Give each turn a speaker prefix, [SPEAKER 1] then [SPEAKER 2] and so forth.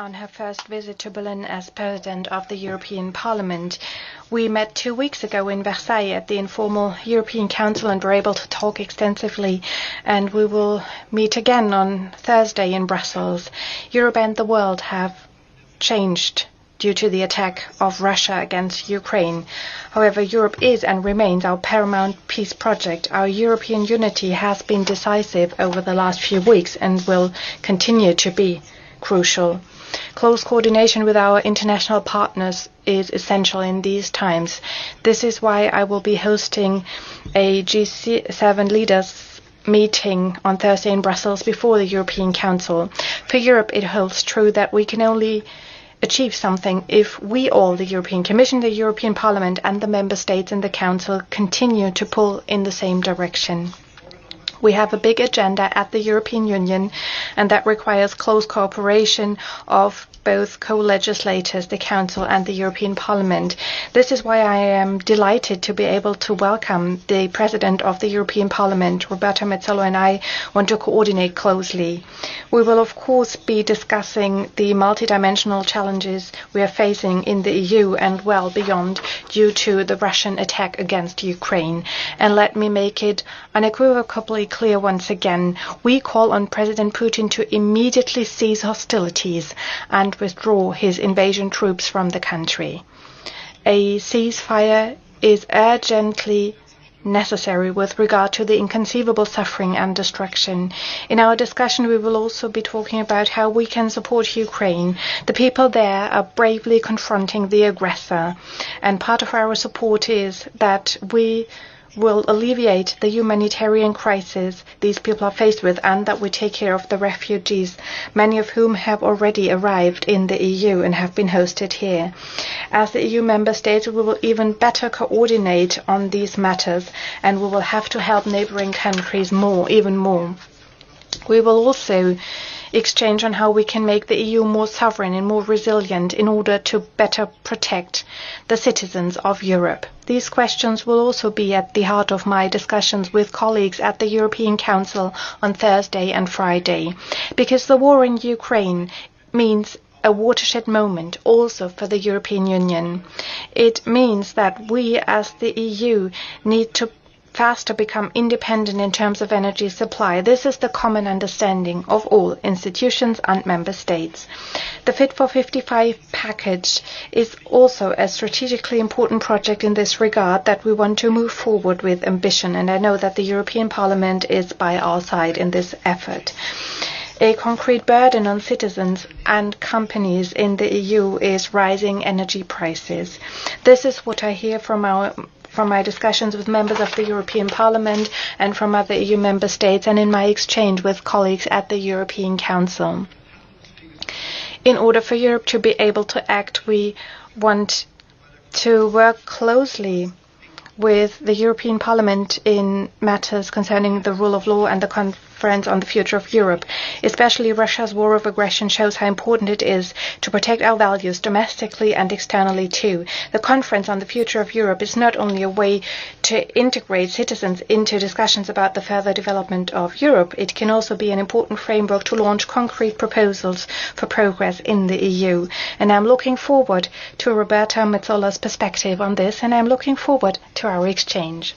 [SPEAKER 1] on her first visit to Berlin as President of the European Parliament. We met 2 weeks ago in Versailles at the informal European Council and were able to talk extensively, and we will meet again on Thursday in Brussels. Europe and the world have changed due to the attack of Russia against Ukraine. However, Europe is and remains our paramount peace project. Our European unity has been decisive over the last few weeks and will continue to be crucial. Close coordination with our international partners is essential in these times. This is why I will be hosting a G7 leaders meeting on Thursday in Brussels before the European Council. For Europe, it holds true that we can only achieve something if we all, the European Commission, the European Parliament and the Member States and the Council, continue to pull in the same direction. We have a big agenda at the European Union, and that requires close cooperation of both co-legislators, the Council and the European Parliament. This is why I am delighted to be able to welcome the President of the European Parliament, Roberta Metsola, and I want to coordinate closely. We will, of course, be discussing the multidimensional challenges we are facing in the EU and well beyond due to the Russian attack against Ukraine. And let me make it unequivocally clear once again, we call on President Putin to immediately cease hostilities and withdraw his invasion troops from the country. A ceasefire is urgently necessary with regard to the inconceivable suffering and destruction. In our discussion, we will also be talking about how we can support Ukraine. The people there are bravely confronting the aggressor, and part of our support is that we will alleviate the humanitarian crisis these people are faced with, and that we take care of the refugees, many of whom have already arrived in the EU and have been hosted here. As the EU member states, we will even better coordinate on these matters, and we will have to help neighboring countries even more. We will also exchange on how we can make the EU more sovereign and more resilient in order to better protect the citizens of Europe. These questions will also be at the heart of my discussions with colleagues at the European Council on Thursday and Friday, because the war in Ukraine means a watershed moment also for the European Union. It means that we as the EU need to faster become independent in terms of energy supply. This is the common understanding of all institutions and member states. The Fit for 55 package is also a strategically important project in this regard that we want to move forward with ambition, and I know that the European Parliament is by our side in this effort. A concrete burden on citizens and companies in the EU is rising energy prices. This is what I hear from my discussions with members of the European Parliament and from other EU member states, and in my exchange with colleagues at the European Council. In order for Europe to be able to act, we want to work closely with the European Parliament in matters concerning the rule of law and the Conference on the Future of Europe. Especially Russia's war of aggression shows how important it is to protect our values domestically and externally too. The Conference on the Future of Europe is not only a way to integrate citizens into discussions about the further development of Europe, it can also be an important framework to launch concrete proposals for progress in the EU. And I'm looking forward to Roberta Metsola's perspective on this, and I'm looking forward to our exchange.